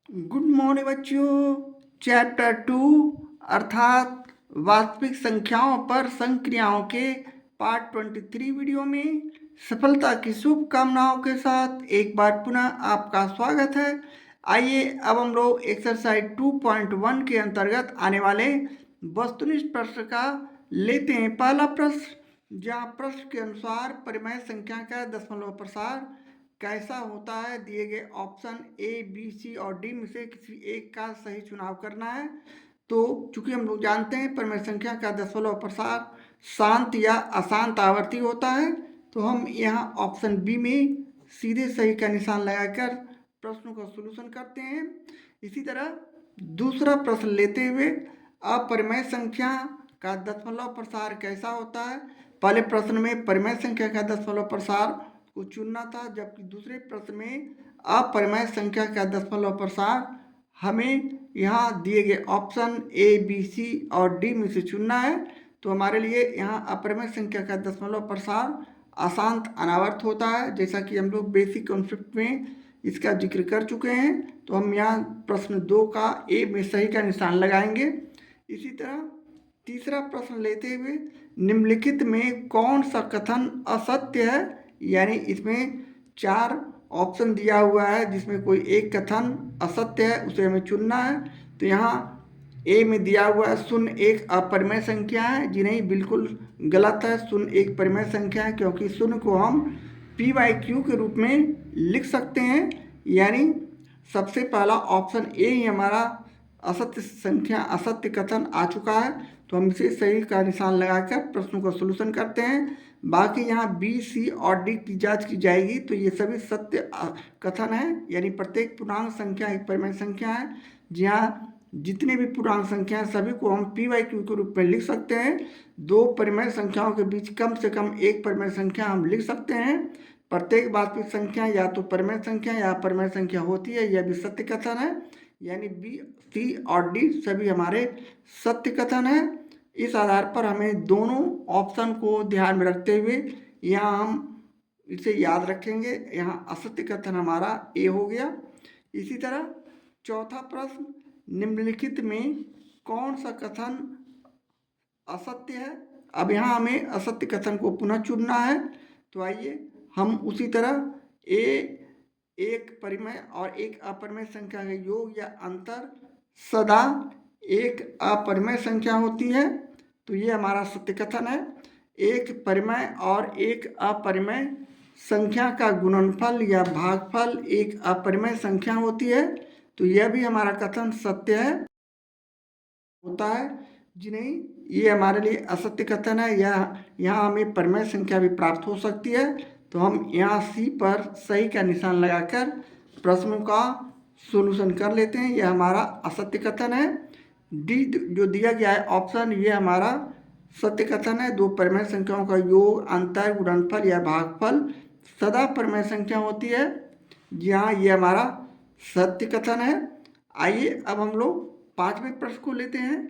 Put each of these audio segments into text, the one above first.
Good morning बच्चों। Chapter 2 अर्थात वास्तविक संख्याओं पर संक्रियाओं के पार्ट 23 वीडियो में सफलता की शुभकामनाओं के साथ एक बार पुनः आपका स्वागत है। आइए अब हम लोग एक्सरसाइज 2.1 के अंतर्गत आने वाले वस्तुनिष्ठ प्रश्न का लेते हैं पहला प्रश्न, जहाँ प्रश्न के अनुसार परिमेय संख्या का दशमलव प्रसार कैसा होता है। दिए गए ऑप्शन ए बी सी और डी में से किसी एक का सही चुनाव करना है। तो चूंकि हम लोग जानते हैं परिमेय संख्या का दशमलव प्रसार शांत या अशांत आवर्ती होता है, तो हम यहाँ ऑप्शन बी में सीधे सही का निशान लगाकर प्रश्नों का सॉल्यूशन करते हैं। इसी तरह दूसरा प्रश्न लेते हुए अपरिमेय संख्या का दशमलव प्रसार कैसा होता है। पहले प्रश्न में परिमेय संख्या का दशमलव प्रसार को चुनना था, जबकि दूसरे प्रश्न में अपरिमेय संख्या का दशमलव प्रसार हमें यहाँ दिए गए ऑप्शन ए बी सी और डी में से चुनना है। तो हमारे लिए यहाँ अपरिमेय संख्या का दशमलव प्रसार अशांत अनावर्त होता है, जैसा कि हम लोग बेसिक कॉन्सेप्ट में इसका जिक्र कर चुके हैं। तो हम यहाँ प्रश्न 2 का ए में सही का निशान लगाएंगे। इसी तरह तीसरा प्रश्न लेते हुए निम्नलिखित में कौन सा कथन असत्य है, यानी इसमें 4 ऑप्शन दिया हुआ है जिसमें कोई एक कथन असत्य है, उसे हमें चुनना है। तो यहाँ ए में दिया हुआ है शून्य एक अपरिमेय संख्या है। जी नहीं, बिल्कुल गलत है। शून्य एक परिमेय संख्या है, क्योंकि शून्य को हम p/q के रूप में लिख सकते हैं। यानी सबसे पहला ऑप्शन ए ही हमारा असत्य संख्या असत्य कथन आ चुका है। तो हम इसे सही का निशान लगाकर प्रश्नों का सॉल्यूशन करते हैं। बाकी यहाँ बी सी और डी की जांच की जाएगी, तो ये सभी सत्य कथन है। यानी प्रत्येक पूर्णांक संख्या एक परिमेय संख्या है। जहाँ जितने भी पूर्णांक संख्या हैं सभी को हम p/q के रूप में लिख सकते हैं। दो परिमेय संख्याओं के बीच कम से कम एक परिमेय संख्या हम लिख सकते हैं। प्रत्येक वास्तविक संख्या या तो परिमेय संख्या या अपरिमेय संख्या होती है, यह भी सत्य कथन है। यानी बी सी और डी सभी हमारे सत्य कथन है। इस आधार पर हमें दोनों ऑप्शन को ध्यान में रखते हुए यहाँ हम इसे याद रखेंगे। यहाँ असत्य कथन हमारा ए हो गया। इसी तरह चौथा प्रश्न, निम्नलिखित में कौन सा कथन असत्य है। अब यहाँ हमें असत्य कथन को पुनः चुनना है। तो आइए हम उसी तरह ए एक परिमेय और एक अपरिमेय संख्या का योग या अंतर सदा एक अपरिमेय संख्या होती है। तो ये हमारा सत्य कथन है। एक परिमेय और एक अपरिमेय संख्या का गुणनफल या भागफल एक अपरिमेय संख्या होती है। तो यह भी हमारा कथन सत्य है होता है। जी नहीं, ये हमारे लिए असत्य कथन है। यहाँ हमें परिमेय संख्या भी प्राप्त हो सकती है। तो हम यहाँ सी पर सही का निशान लगाकर प्रश्नों का सॉल्यूशन कर लेते हैं। यह हमारा असत्य कथन है। डी जो दिया गया है ऑप्शन, ये हमारा सत्य कथन है। दो परिमेय संख्याओं का योग अंतर गुणनफल या भागफल सदा परिमेय संख्या होती है। यहाँ ये हमारा सत्य कथन है। आइए अब हम लोग पांचवें प्रश्न को लेते हैं।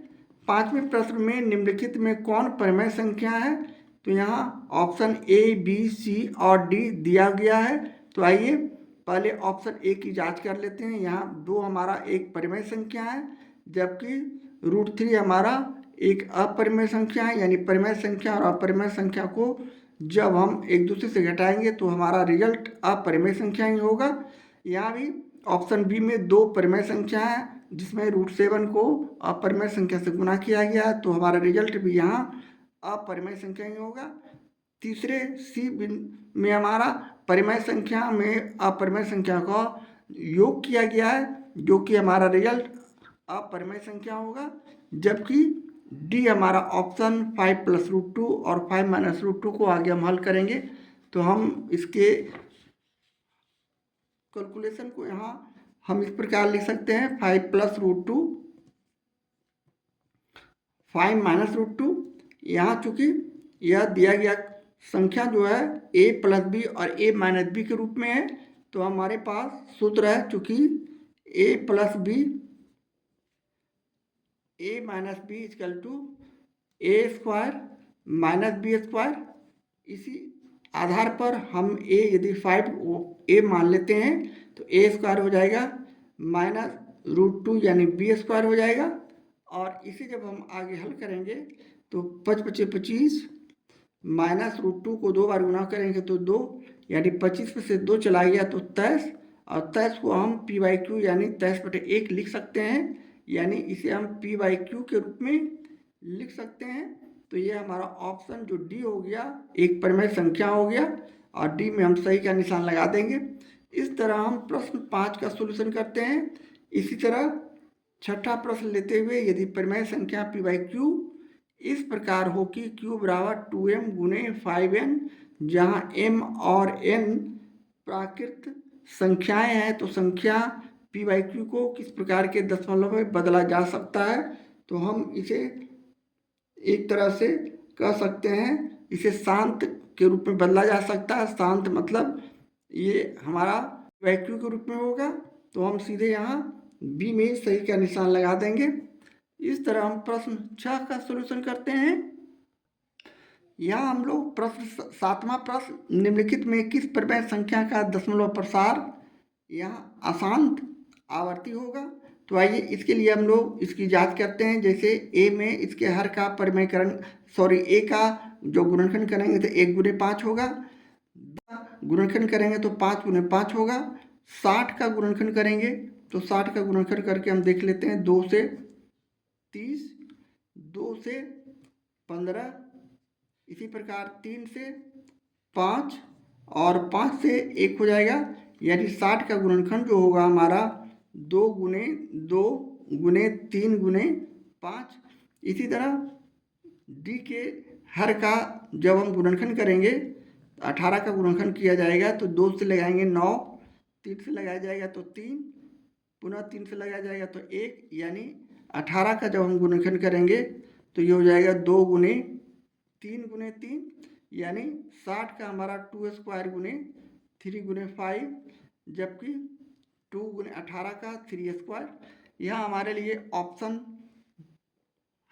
पांचवें प्रश्न में निम्नलिखित में कौन परिमेय संख्या है। तो यहाँ ऑप्शन ए बी सी और डी दिया गया है। तो आइए पहले ऑप्शन ए की जांच कर लेते हैं। यहाँ 2 हमारा एक परिमेय संख्या है, जबकि √3 हमारा एक अपरिमेय संख्या है। यानी परिमेय संख्या और अपरिमेय संख्या को जब हम एक दूसरे से घटाएंगे तो हमारा रिजल्ट अपरिमेय संख्या ही होगा। यहाँ भी ऑप्शन बी में 2 परिमेय संख्या है, जिसमें √7 को अपरिमेय संख्या से गुना किया गया है। तो हमारा रिजल्ट भी यहाँ अपरिमेय संख्या ही होगा। तीसरे सी में हमारा परिमेय संख्या में अपरिमेय संख्या का योग किया गया है, जो कि हमारा रिजल्ट अपरिमेय संख्या होगा। जबकि डी हमारा ऑप्शन 5 + √2 और 5 - √2 को आगे हम हल करेंगे। तो हम इसके कैलकुलेशन को यहाँ हम इस प्रकार लिख सकते हैं 5 + √2 5 - √2। यहाँ चूंकि यह दिया गया संख्या जो है a + b और a - b के रूप में है, तो हमारे पास सूत्र है चूंकि a + b a - b = a² - b²। इसी आधार पर हम a यदि 5 a मान लेते हैं तो a² हो जाएगा -√2 यानी b² हो जाएगा। और इसे जब हम आगे हल करेंगे तो 5×5 = 25 -√2 को 2 बार गुना करेंगे तो 2 यानी 25 में से 2 चला गया तो 23, और 23 को हम p/q यानी 23/1 लिख सकते हैं, यानी इसे हम p/q के रूप में लिख सकते हैं। तो ये हमारा ऑप्शन जो डी हो गया एक परिमेय संख्या हो गया, और डी में हम सही का निशान लगा देंगे। इस तरह हम प्रश्न 5 का सॉल्यूशन करते हैं। इसी तरह छठा प्रश्न लेते हुए, यदि परिमेय संख्या p/q इस प्रकार हो कि q = 2m × 5n, जहाँ m और n प्राकृत संख्याएं हैं, तो संख्या p/q को किस प्रकार के दशमलव में बदला जा सकता है। तो हम इसे एक तरह से कह सकते हैं, इसे शांत के रूप में बदला जा सकता है। शांत मतलब ये हमारा p/q के रूप में होगा, तो हम सीधे यहाँ बी में सही का निशान लगा देंगे। इस तरह हम प्रश्न 6 का सॉल्यूशन करते हैं। यहाँ हम लोग प्रश्न 7वां प्रश्न, निम्नलिखित में किस परिमेय संख्या का दशमलव प्रसार यहाँ अशांत आवर्ती होगा। तो आइए इसके लिए हम लोग इसकी जांच करते हैं। जैसे ए में इसके हर का परिमेयकरण ए का जो गुणनखंड करेंगे तो 1 × 5 होगा, गुणनखंड करेंगे तो 5 × 5 होगा। 60 का गुणनखंड करेंगे तो 60 का गुणनखंड करके हम देख लेते हैं, 2 से 30, 2 से 15, इसी प्रकार 3 से 5 और 5 से 1 हो जाएगा, यानी 60 का गुणनखंड जो होगा हमारा 2 × 2 × 3 × 5। इसी तरह डी के हर का जब हम गुणनखंड करेंगे 18 का गुणनखंड किया जाएगा तो 2 से लगाएंगे 9, 3 से लगाया जाएगा तो 3, पुनः 3 से लगाया जाएगा तो 1, यानी 18 का जब हम गुणनखंड करेंगे तो ये हो जाएगा 2 × 3 × 3, यानी 60 का हमारा 2² × 3 × 5, जबकि 2 × 18 का 3²। यहाँ हमारे लिए ऑप्शन,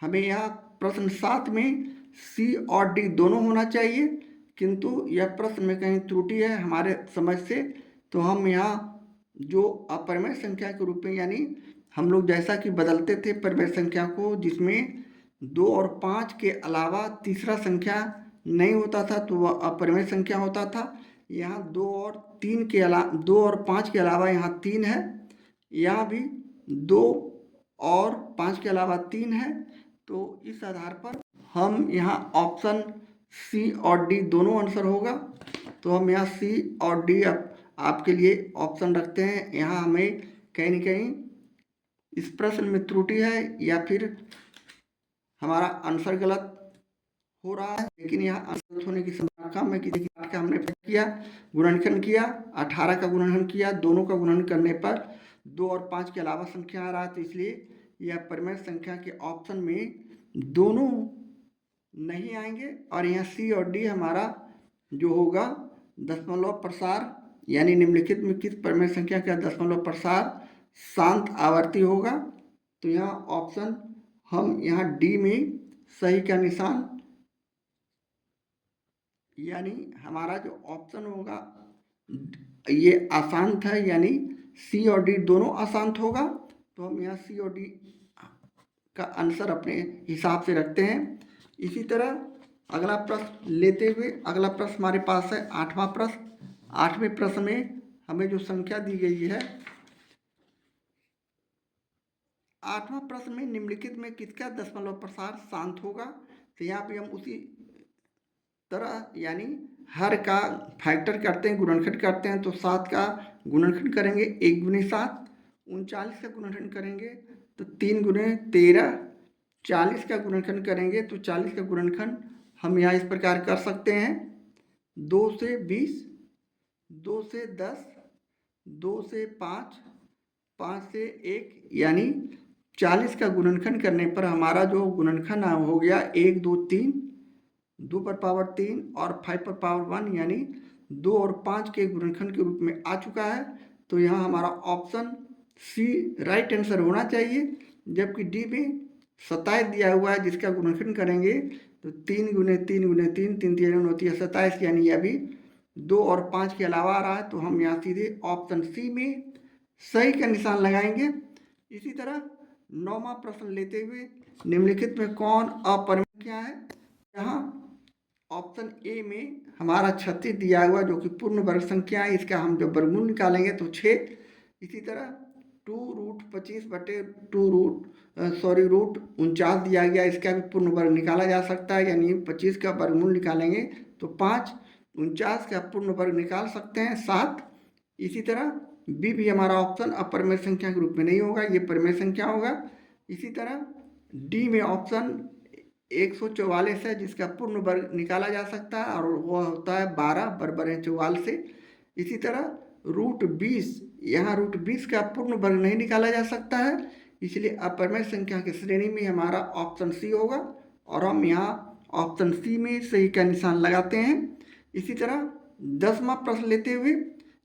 हमें यहाँ प्रश्न 7 में सी और डी दोनों होना चाहिए, किंतु यह प्रश्न में कहीं त्रुटि है हमारे समझ से। तो हम यहाँ जो अपरिमेय संख्या के रूप में, यानी हम लोग जैसा कि बदलते थे परिमेय संख्या को, जिसमें 2 और 5 के अलावा तीसरा संख्या नहीं होता था तो वह अपरिमेय संख्या होता था। यहाँ 2 और 5 के अलावा यहाँ 3 है, यहाँ भी 2 और 5 के अलावा 3 है। तो इस आधार पर हम यहाँ ऑप्शन सी और डी दोनों आंसर होगा। तो हम यहाँ सी और डी आपके लिए ऑप्शन रखते हैं। यहाँ हमें कहीं न कहीं इस प्रश्न में त्रुटि है, या फिर हमारा आंसर गलत हो रहा है, लेकिन यहाँ आंसर होने की संभावना कम है कि देखिए 8 का हमने किया गुणनखंड किया, 18 का गुणनखंड किया, दोनों का गुणन करने पर 2 और 5 के अलावा संख्या आ रहा है, तो इसलिए यह परिमेय संख्या के ऑप्शन में दोनों नहीं आएंगे। और यहाँ सी और डी हमारा जो होगा दशमलव प्रसार, यानी निम्नलिखित में किस परिमेय संख्या का दशमलव प्रसार शांत आवर्ती होगा। तो यहाँ ऑप्शन हम यहाँ डी में सही का निशान, यानी हमारा जो ऑप्शन होगा ये अशांत है, यानी सी और डी दोनों अशांत होगा। तो हम यहाँ सी और डी का आंसर अपने हिसाब से रखते हैं। इसी तरह अगला प्रश्न लेते हुए, अगला प्रश्न हमारे पास है 8वां प्रश्न। 8वें प्रश्न में हमें जो संख्या दी गई है, 8वां प्रश्न में निम्नलिखित में किसका दशमलव प्रसार शांत होगा। तो यहाँ पे हम उसी तरह, यानी हर का फैक्टर करते हैं, गुणनखंड करते हैं, तो 7 का गुणनखंड करेंगे 1 × 7, 39 का गुणनखंड करेंगे तो 3 × 13, 40 का गुणनखंड करेंगे तो 40 का गुणनखंड हम यहाँ इस प्रकार कर सकते हैं, 2 से 20, 2 से 10, 2 से 5, 5 से 1, यानी 40 का गुणनखंड करने पर हमारा जो गुणनखंड हो गया 1 2 3, 2 पर पावर 3 और 5 पर पावर 1, यानी 2 और 5 के गुणनखंड के रूप में आ चुका है। तो यहाँ हमारा ऑप्शन सी राइट आंसर होना चाहिए, जबकि डी में 27 दिया हुआ है जिसका गुणनखंड करेंगे तो 3 × 3 × 3, 3 3 होती है 27, यानी यह भी 2 और 5 के अलावा आ रहा है। तो हम यहाँ सीधे ऑप्शन सी में सही का निशान लगाएंगे। इसी तरह 9वां प्रश्न लेते हुए निम्नलिखित में कौन अपरिमेय संख्या है। यहाँ ऑप्शन ए में हमारा 36 दिया हुआ जो कि पूर्ण वर्ग संख्या है, इसका हम जब वर्गमूल निकालेंगे तो 6। इसी तरह 2√25 बटे रूट 49 दिया गया, इसका भी पूर्ण वर्ग निकाला जा सकता है, यानी 25 का वर्गमूल निकालेंगे तो 5, 49 का पूर्ण वर्ग निकाल सकते हैं 7। इसी तरह बी भी हमारा ऑप्शन अपरिमेय संख्या के रूप में नहीं होगा, ये परिमेय संख्या होगा। इसी तरह डी में ऑप्शन 144 है जिसका पूर्ण वर्ग निकाला जा सकता है और वह होता है 12 बराबर है 44 से। इसी तरह √20, यहाँ √20 का पूर्ण वर्ग नहीं निकाला जा सकता है, इसलिए अपरिमेय संख्या की श्रेणी में हमारा ऑप्शन सी होगा और हम यहाँ ऑप्शन सी में सही का निशान लगाते हैं। इसी तरह 10वां प्रश्न लेते हुए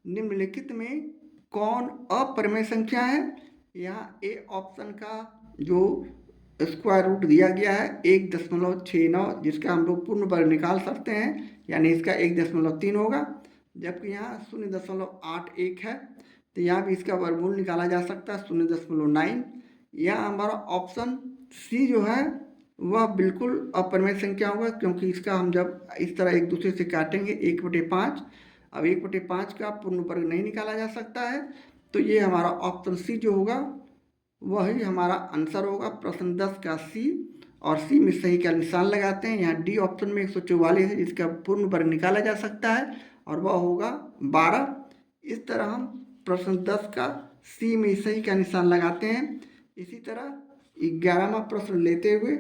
निम्नलिखित में कौन अपरिमेय संख्या है। यहाँ ए ऑप्शन का जो स्क्वायर रूट दिया गया है 1.69, जिसका हम लोग पूर्ण वर्ग निकाल सकते हैं, यानी इसका 1.3 होगा। जबकि यहाँ 0.81 है तो यहाँ भी इसका वर्गमूल निकाला जा सकता है 0.9। यहाँ हमारा ऑप्शन सी जो है वह बिल्कुल अपरिमेय संख्या होगा, क्योंकि इसका हम जब इस तरह एक दूसरे से काटेंगे 1/5, अब 1/5 का पूर्ण वर्ग नहीं निकाला जा सकता है, तो ये हमारा ऑप्शन सी जो होगा वही हमारा आंसर होगा प्रश्न 10 का सी। और सी में सही का निशान लगाते हैं। यहाँ डी ऑप्शन में 144 है जिसका पूर्ण वर्ग निकाला जा सकता है और वह होगा 12। इस तरह हम प्रश्न 10 का सी में सही का निशान लगाते हैं। इसी तरह 11वां प्रश्न लेते हुए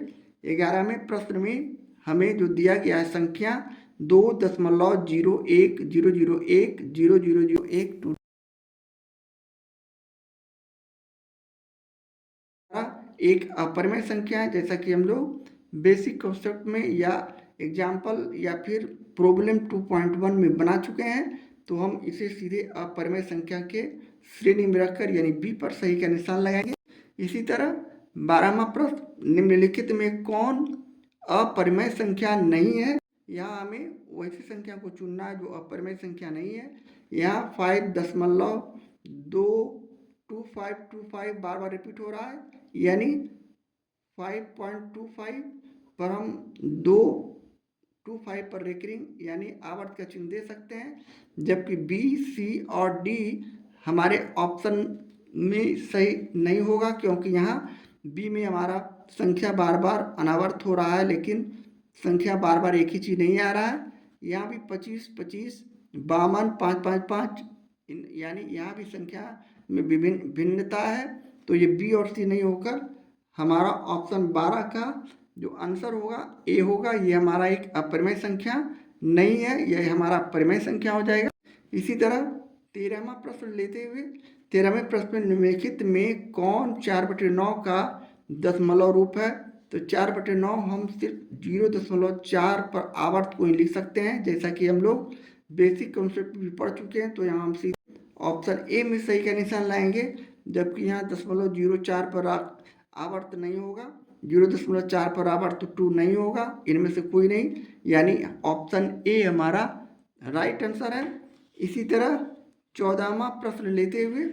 11वें प्रश्न में हमें जो दिया गया है संख्या 2.01001001 एक अपरिमेय संख्या है, जैसा कि हम लोग बेसिक कॉन्सेप्ट में या एग्जाम्पल या फिर प्रॉब्लम 2.1 में बना चुके हैं। तो हम इसे सीधे अपरिमेय संख्या के श्रेणी में रखकर यानी बी पर सही का निशान लगाएंगे। इसी तरह 12वां प्रश्न निम्नलिखित में कौन अपरिमेय संख्या नहीं है। यहाँ हमें वैसी संख्या को चुनना है जो अपरिमेय संख्या नहीं है। यहाँ 5.22525 बार बार रिपीट हो रहा है, यानी 5.25 पर हम 225 पर रेकरिंग यानी आवर्त का चिन्ह दे सकते हैं। जबकि बी, सी और डी हमारे ऑप्शन में सही नहीं होगा, क्योंकि यहाँ बी में हमारा संख्या बार बार अनावर्त हो रहा है, लेकिन संख्या बार बार एक ही चीज़ नहीं आ रहा है। यहाँ भी 25, 25, 52, 5, 5, 5, यानी यहाँ भी संख्या में विभिन्न भिन्नता है। तो ये बी और सी नहीं होकर हमारा ऑप्शन 12 का जो आंसर होगा ए होगा। ये हमारा एक अपरिमेय संख्या नहीं है, यह हमारा परिमेय संख्या हो जाएगा। इसी तरह 13वां प्रश्न लेते हुए 13वें प्रश्न में निम्नलिखित में कौन 4/9 का दशमलव रूप है। तो 4/9 हम सिर्फ 0.4 पर आवर्त को ही लिख सकते हैं, जैसा कि हम लोग बेसिक कॉन्सेप्ट भी पढ़ चुके हैं। तो यहाँ हम सीधे ऑप्शन ए में सही का निशान लाएंगे, जबकि यहाँ 0.04 पर आवर्त नहीं होगा, 0.4 पर आवर्त 2 नहीं होगा, इनमें से कोई नहीं, यानी ऑप्शन ए हमारा राइट आंसर है। इसी तरह 14वां प्रश्न लेते हुए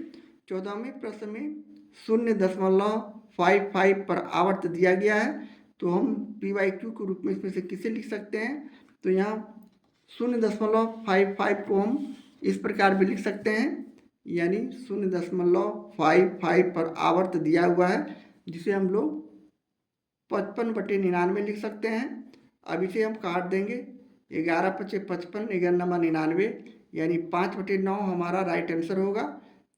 14वें प्रश्न में 0.55 पर आवर्त दिया गया है। तो हम PYQ के रूप में इसमें से किसे लिख सकते हैं। तो यहाँ 0.55 को हम इस प्रकार भी लिख सकते हैं, यानी 0.55 पर आवर्त दिया हुआ है, जिसे हम लोग 55/99 लिख सकते हैं। अब इसे हम काट देंगे, 11×5 = 55, 11×99 यानी 5/9 हमारा राइट आंसर होगा।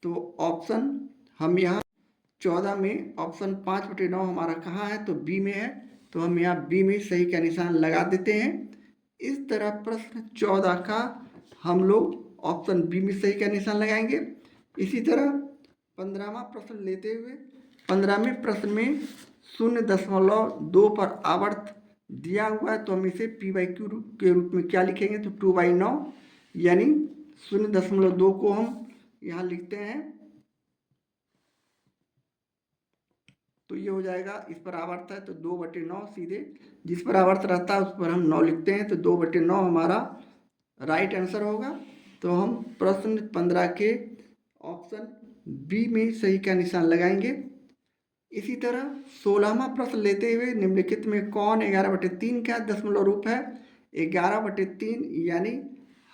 तो ऑप्शन हम यहाँ 14 में ऑप्शन 5/9 हमारा कहाँ है, तो बी में है। तो हम यहाँ बी में सही का निशान लगा देते हैं। इस तरह प्रश्न 14 का हम लोग ऑप्शन बी में सही का निशान लगाएंगे। इसी तरह 15वां प्रश्न लेते हुए 15वें प्रश्न में 0.2 पर आवर्त दिया हुआ है। तो हम इसे PYQ के रूप में क्या लिखेंगे, तो 2/9 यानी 0.2 को हम यहाँ लिखते हैं। तो ये हो जाएगा, इस पर आवर्त है तो 2/9, सीधे जिस पर आवर्त रहता है उस पर हम 9 लिखते हैं, तो 2/9 हमारा राइट आंसर होगा। तो हम प्रश्न 15 के ऑप्शन बी में सही का निशान लगाएंगे। इसी तरह 16वां प्रश्न लेते हुए निम्नलिखित में कौन 11/3 का दशमलव रूप है। 11/3 यानी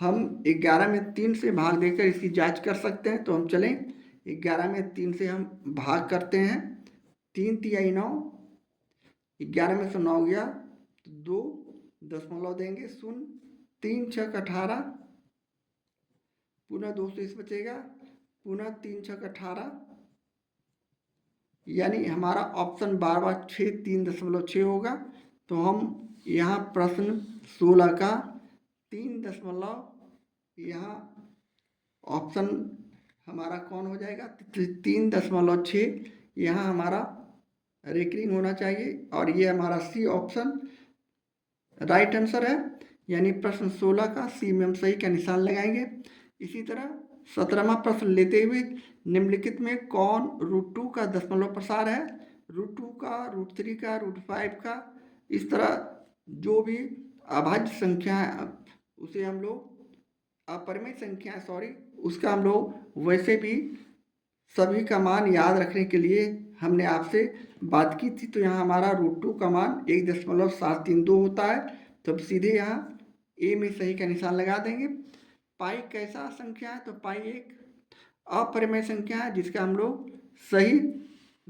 हम 11 में 3 से भाग देकर इसकी जांच कर सकते हैं। तो हम चलें 11 में 3 से हम भाग करते हैं। 3 तिहाई 9, 11 में से 9 गया तो 2 दशमलव देंगे 0, 3 छक 18, पुनः 2 से इस बचेगा, पुनः 3 छक 18, यानी हमारा ऑप्शन 12/6 3.6 होगा। तो हम यहाँ प्रश्न 16 का 3 दशमलव यहाँ ऑप्शन हमारा कौन हो जाएगा 3.6 यहाँ हमारा रेकरिंग होना चाहिए और ये हमारा सी ऑप्शन राइट आंसर है। यानी प्रश्न 16 का सी में हम सही का निशान लगाएंगे। इसी तरह 17वां प्रश्न लेते हुए निम्नलिखित में कौन √2 का दशमलव प्रसार है। √2 का, √3 का, √5 का, इस तरह जो भी अभाज्य संख्या है उसे हम लोग अपरिमेय संख्या उसका हम लोग वैसे भी सभी का मान याद रखने के लिए हमने आपसे बात की थी। तो यहाँ हमारा √2 का मान 1.732 होता है। तो अब सीधे यहाँ ए में सही का निशान लगा देंगे। पाई कैसा संख्या है, तो पाई एक अपरिमेय संख्या है जिसका हम लोग सही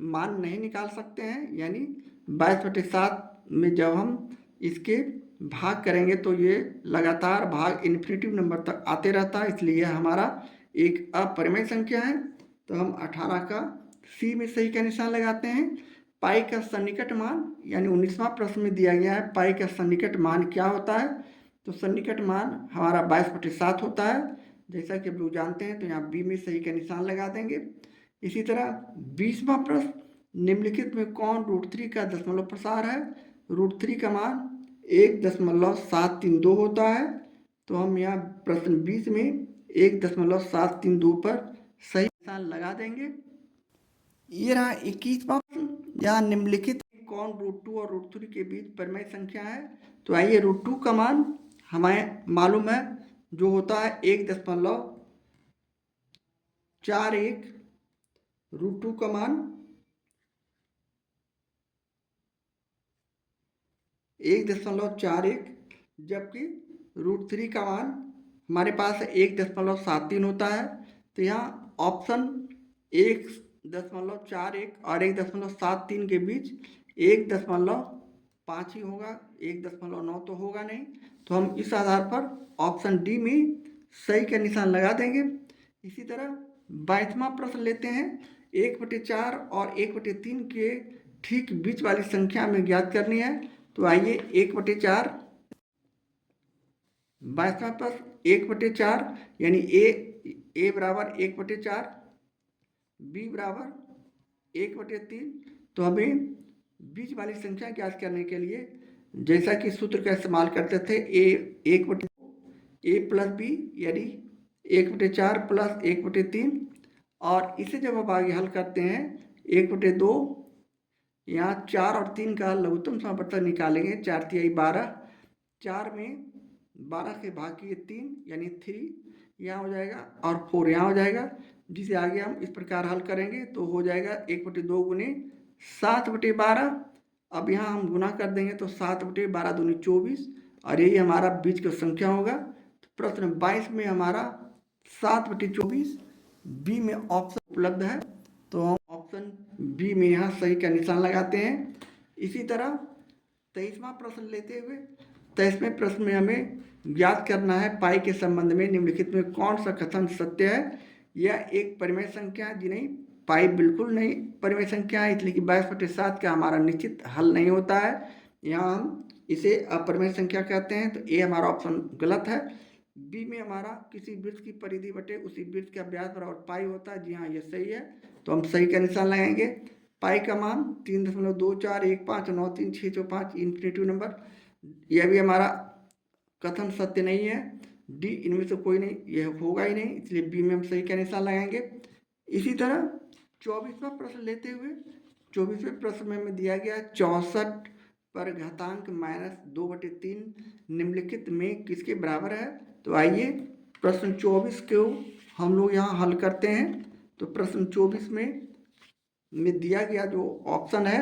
मान नहीं निकाल सकते हैं। यानी 22/7 में जब हम इसके भाग करेंगे तो ये लगातार भाग इन्फिनेटिव नंबर तक आते रहता है, इसलिए हमारा एक अपरिमेय संख्या है। तो हम 18 का सी में सही का निशान लगाते हैं। पाई का सन्निकट मान यानी 19वां प्रश्न में दिया गया है पाई का सन्निकट मान क्या होता है। तो सन्निकट मान हमारा 22/7 होता है, जैसा कि आप लोग जानते हैं। तो यहाँ बी में सही का निशान लगा देंगे। इसी तरह 20वां प्रश्न निम्नलिखित में कौन √3 का दशमलव प्रसार है। √3 का मान 1.732 होता है। तो हम यहाँ प्रश्न 20 में 1.732 पर सही निशान लगा देंगे। ये रहा 21वां प्रश्न, यहाँ निम्नलिखित कौन √2 और √3 के बीच परिमेय संख्या है। तो आइए √2 का मान हमें मालूम है जो होता है 1.41। √2 का मान 1.41, जबकि √3 का मान हमारे पास 1.73 होता है। तो यहाँ ऑप्शन 1.41 और 1.73 के बीच 1.5 ही होगा, 1.9 तो होगा नहीं। तो हम इस आधार पर ऑप्शन डी में सही का निशान लगा देंगे। इसी तरह 22वां प्रश्न लेते हैं। 1/4 और 1/3 के ठीक बीच वाली संख्या में ज्ञात करनी है। तो आइए 1/4 22वां प्रश्न 1/4 यानी ए बराबर 1/4, बी बराबर 1/3। तो हमें बीच वाली संख्या ज्ञात करने के लिए जैसा कि सूत्र का इस्तेमाल करते थे ए प्लस बी यानी 1/4 प्लस 1/3, और इसे जब आप आगे हल करते हैं 1/2, यहाँ 4 और 3 का लघुत्तम समापवर्तक निकालेंगे। 4 तिहाई 12, 4 में 12 के भाग किए 3 यानी 3 यहाँ हो जाएगा और 4 यहाँ हो जाएगा, जिसे आगे हम इस प्रकार हल करेंगे तो हो जाएगा 1/2 गुने 7/12। अब यहाँ हम गुना कर देंगे तो 7/12 दूनी 24 और यही हमारा बीच का संख्या होगा। तो प्रश्न 22 में हमारा 7/24 बी में ऑप्शन उपलब्ध है। तो हम ऑप्शन बी में यहाँ सही का निशान लगाते हैं। इसी तरह 23वां प्रश्न लेते हुए 23वें प्रश्न में हमें ज्ञात करना है पाई के संबंध में निम्नलिखित में कौन सा कथन सत्य है। यह एक परिमेय संख्या है जी नहीं, पाई बिल्कुल नहीं परिमेय संख्या है, इसलिए कि 22/7 का हमारा निश्चित हल नहीं होता है। यहाँ हम इसे अपरिमेय संख्या कहते हैं। तो ए हमारा ऑप्शन गलत है। बी में हमारा किसी वृत्त की परिधि बटे उसी वृत्त का व्यास बराबर पाई होता है। जी हाँ, ये सही है। तो हम सही का निशान लगाएंगे। पाई का मान 3.24159365 इन्फिनेटिव नंबर, यह भी हमारा कथन सत्य नहीं है। डी इनमें से कोई नहीं, यह होगा ही नहीं, इसलिए बी में हम सही का निशान लगाएंगे। इसी तरह 24वां प्रश्न लेते हुए 24वें प्रश्न में हमें दिया गया 64 पर घातांक -2/3 निम्नलिखित में किसके बराबर है। तो आइए प्रश्न 24 को हम लोग यहाँ हल करते हैं। तो प्रश्न 24 में दिया गया जो ऑप्शन है,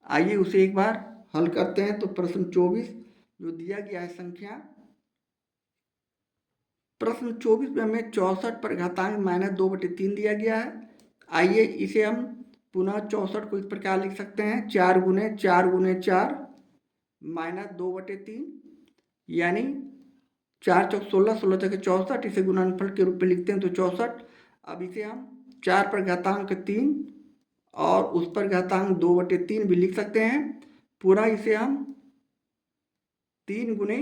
आइए उसे एक बार हल करते हैं। तो प्रश्न 24 जो दिया गया है संख्या, प्रश्न 24 में हमें 64 पर घातांक -2/3 दिया गया है। आइए इसे हम पुनः 64 को इस प्रकार लिख सकते हैं, 4 गुने 4 गुने 4 -2/3, यानी 4 चौक 16, 16 चौके 64, इसे गुणनफल के रूप में लिखते हैं तो 64। अब इसे हम 4 पर घातांक 3 और उस पर घातांक 2/3 भी लिख सकते हैं। पूरा इसे हम 3 गुने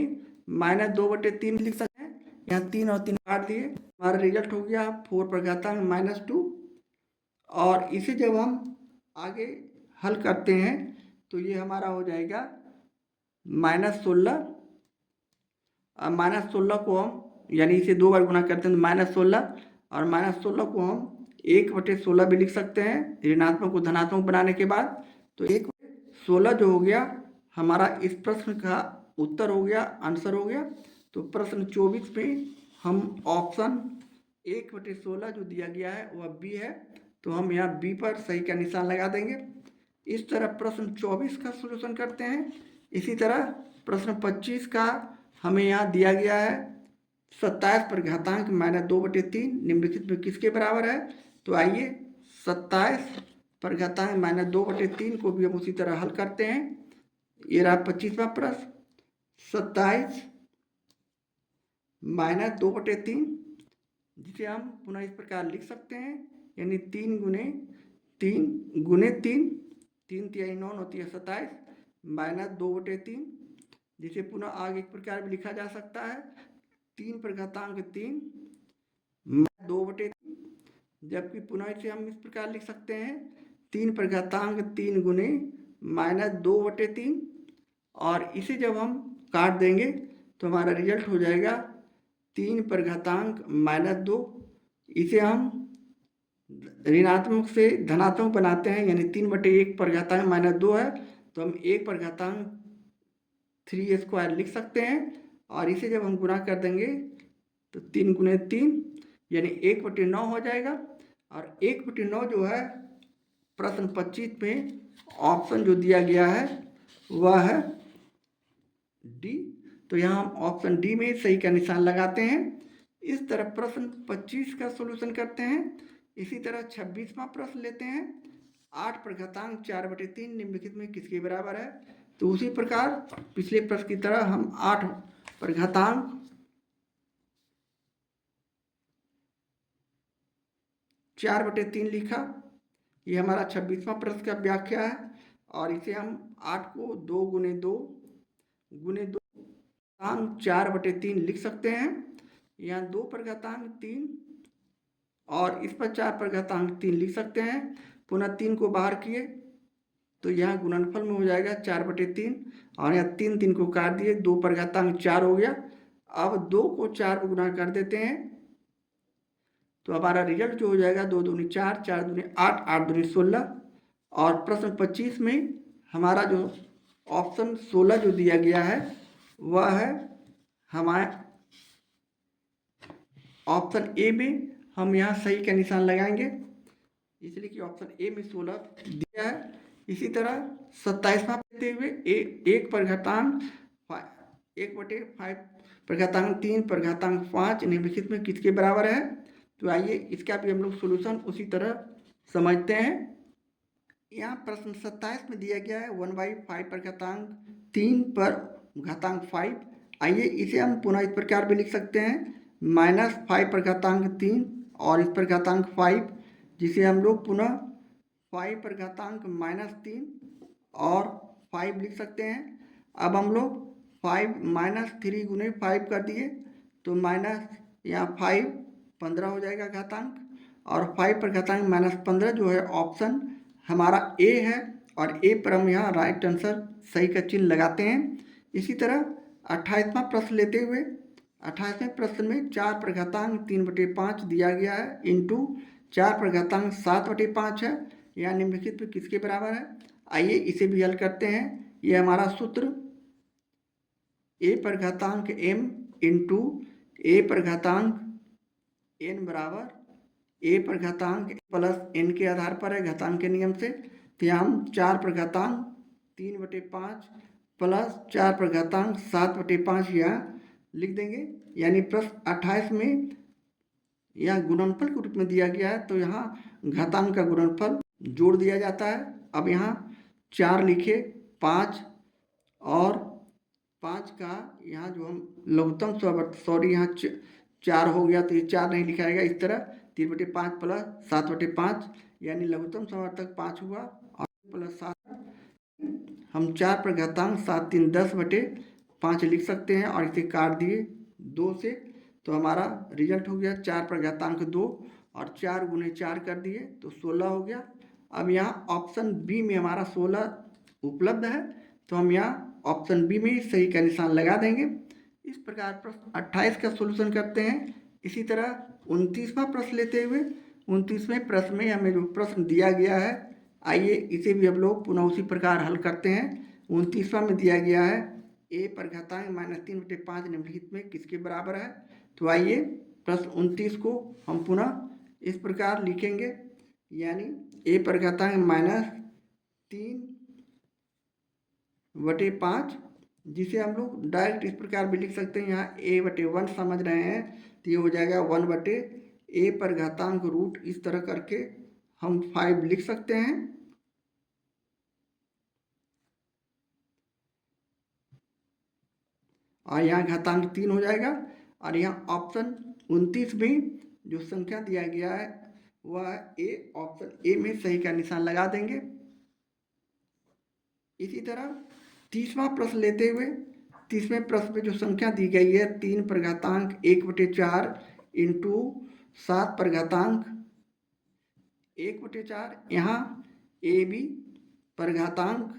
-2/3 लिख सकते हैं। यहाँ 3 और 3 काट दिए, हमारा रिजल्ट हो गया 4 पर घातांक -2। और इसे जब हम आगे हल करते हैं तो ये हमारा हो जाएगा -16। -16 को हम यानी इसे 2 बार गुना करते हैं तो -16, और -16 को हम 1/16 भी लिख सकते हैं ऋणात्मक को धनात्मक बनाने के बाद। तो 1/16 जो हो गया हमारा इस प्रश्न का उत्तर हो गया, आंसर हो गया। तो प्रश्न 24 में हम ऑप्शन 1/16 जो दिया गया है वह बी है, तो हम यहाँ बी पर सही का निशान लगा देंगे। इस तरह प्रश्न 24 का सॉल्यूशन करते हैं। इसी तरह प्रश्न 25 का हमें यहाँ दिया गया है 27 पर घातांक -2/3 निम्नलिखित में किसके बराबर है। तो आइए 27 पर घातांक -2/3 को भी हम उसी तरह हल करते हैं। ये रहा 25वां प्रश्न, 27 -2/3, जिसे हम पुनः इस प्रकार लिख सकते हैं, यानी 3 गुने 3 गुने 3, 3 तिहाई 9 होती है 27 -2/3, जिसे पुनः आगे इस प्रकार भी लिखा जा सकता है 3 पर घातांक 3 -2/3, जबकि पुनः इसे हम इस प्रकार लिख सकते हैं 3 पर घातांक 3 गुने -2/3, और इसे जब हम काट देंगे तो हमारा रिजल्ट हो जाएगा 3 पर घातांक -2। इसे हम ऋणात्मक से धनात्मक बनाते हैं, यानी 3/1 पर घातांक -2 है तो हम 1 पर घातांक 3² लिख सकते हैं, और इसे जब हम गुणा कर देंगे तो 3 गुने 3 यानी 1/9 हो जाएगा। और 1/9 जो है प्रश्न 25 में ऑप्शन जो दिया गया है वह है डी। तो यहाँ हम ऑप्शन डी में सही का निशान लगाते हैं। इस तरह प्रश्न 25 का सॉल्यूशन करते हैं। इसी तरह 26वां प्रश्न लेते हैं, 8 पर घातांक 4/3 निम्नलिखित में किसके बराबर है। तो उसी प्रकार पिछले प्रश्न की तरह हम 8 पर घातांक 4/3 लिखा। ये हमारा 26वां प्रश्न का व्याख्या है, और इसे हम 8 को 2 गुने 2 गुने 2 4/3 लिख सकते हैं। यहाँ 2 पर घातांक 3 और इस पर 4 पर घातांक 3 लिख सकते हैं। पुनः 3 को बाहर किए तो यहाँ गुणनफल में हो जाएगा 4/3, और यहाँ 3 3 को काट दिए, 2 पर घातांक 4 हो गया। अब 2 को 4 में गुणा कर देते हैं तो हमारा रिजल्ट जो हो जाएगा 2 दूनी 4, 4 दूनी 8, 8 दूनी 16। और प्रश्न 25 में हमारा जो ऑप्शन 16 जो दिया गया है वह है हमारे ऑप्शन ए में। हम यहाँ सही का निशान लगाएंगे, इसलिए कि ऑप्शन ए में 16 दिया है। इसी तरह 27वां लेते हुए 1 पर घातांक 1/5 पर घातांक 3 पर घातांक 5 निम्नलिखित में किसके बराबर है। तो आइए इसका भी हम लोग सोल्यूशन उसी तरह समझते हैं। यहाँ प्रश्न 27 में दिया गया है 1/5 पर घातांक 3 पर घातांक 5। आइए इसे हम पुनः इस प्रकार भी लिख सकते हैं, -5 पर घातांक 3 और इस पर घातांक 5, जिसे हम लोग पुनः 5 पर घातांक -3 और 5 लिख सकते हैं। अब हम लोग 5 -3 गुने 5 कर दिए तो माइनस यहाँ 5 15 हो जाएगा घातांक, और 5 पर घातांक -15 जो है ऑप्शन हमारा ए है, और ए पर हम यहाँ राइट आंसर सही का चिन्ह लगाते हैं। इसी तरह 28वां प्रश्न लेते हुए 28वें प्रश्न में 4 पर घातांक 3/5 दिया गया है इंटू 4 पर घातांक 7/5 है, यहाँ निम्नलिखित में किसके बराबर है। आइए इसे भी हल करते हैं। ये हमारा सूत्र ए पर घातांक m इंटू ए पर घातांक n बराबर ए पर घातांक प्लस एन के आधार पर है घातांक के नियम से, तो यहाँ हम 4 पर घातांक 3/5 प्लस 4 पर घातांक 7/5 यहाँ लिख देंगे। यानी प्रश्न 28 में यह गुणनफल के रूप में दिया गया है, तो यहाँ घातांक का गुणनफल जोड़ दिया जाता है। अब यहाँ 4 लिखे, 5 और 5 का यहाँ जो हम लघुत्तम सवर्त यहाँ 4 हो गया, तो ये 4 नहीं लिखा जाएगा। इस तरह 3/5 प्लस 7/5 यानी लघुत्तम समवर्तक 5 हुआ और प्लस 7 हम 4 पर घातांक 7 3 10/5 लिख सकते हैं और इसे काट दिए 2 से, तो हमारा रिजल्ट हो गया 4 पर घातांक 2 और 4 गुने 4 कर दिए तो 16 हो गया। अब यहाँ ऑप्शन बी में हमारा 16 उपलब्ध है, तो हम यहाँ ऑप्शन बी में सही का निशान लगा देंगे। इस प्रकार प्रश्न 28 का सॉल्यूशन करते हैं। इसी तरह 29वां प्रश्न लेते हुए 29वें प्रश्न में हमें जो प्रश्न दिया गया है, आइए इसे भी हम लोग पुनः उसी प्रकार हल करते हैं। 29वां में दिया गया है ए पर घातांक -3/5 निम्नलिखित में किसके बराबर है। तो आइए प्रश्न 29 को हम पुनः इस प्रकार लिखेंगे, यानी ए पर घातांक -3/5, जिसे हम लोग डायरेक्ट इस प्रकार भी लिख सकते हैं। यहाँ a/1 समझ रहे हैं तो ये हो जाएगा 1/a पर घातांक रूट, इस तरह करके हम 5 लिख सकते हैं। और यहाँ घातांक 3 हो जाएगा। और यहाँ ऑप्शन 29 में जो संख्या दिया गया है वह ए, ऑप्शन ए में सही का निशान लगा देंगे। इसी तरह 30वां प्रश्न लेते हुए 30वें प्रश्न में जो संख्या दी गई है 3 पर घातांक 1/4 इंटू 7 पर घातांक 1/4, यहाँ ए बी पर घातांक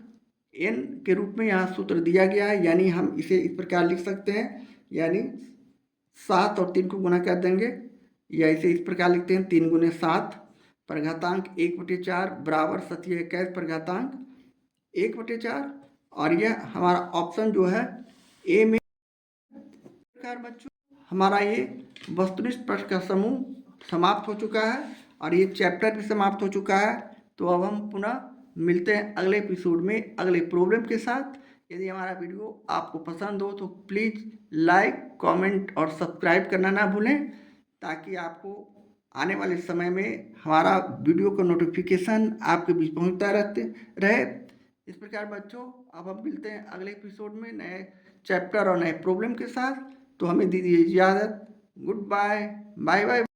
n के रूप में यहाँ सूत्र दिया गया है, यानी हम इसे इस प्रकार लिख सकते हैं, यानी 7 और 3 को गुना कर देंगे या इसे इस प्रकार लिखते हैं 3 गुने 7 पर घातांक 1/4 बराबर 27 पर घातांक 1/4। और यह हमारा ऑप्शन जो है ए में। प्रकार बच्चों हमारा ये वस्तुनिष्ठ प्रश्न का समूह समाप्त हो चुका है और ये चैप्टर भी समाप्त हो चुका है। तो अब हम पुनः मिलते हैं अगले एपिसोड में अगले प्रॉब्लम के साथ। यदि हमारा वीडियो आपको पसंद हो तो प्लीज़ लाइक, कमेंट और सब्सक्राइब करना ना भूलें, ताकि आपको आने वाले समय में हमारा वीडियो का नोटिफिकेशन आपके बीच पहुंचता रहे। इस प्रकार बच्चों अब हम मिलते हैं अगले एपिसोड में नए चैप्टर और नए प्रॉब्लम के साथ। तो हमें दीजिए इजाज़त। Goodbye, bye bye.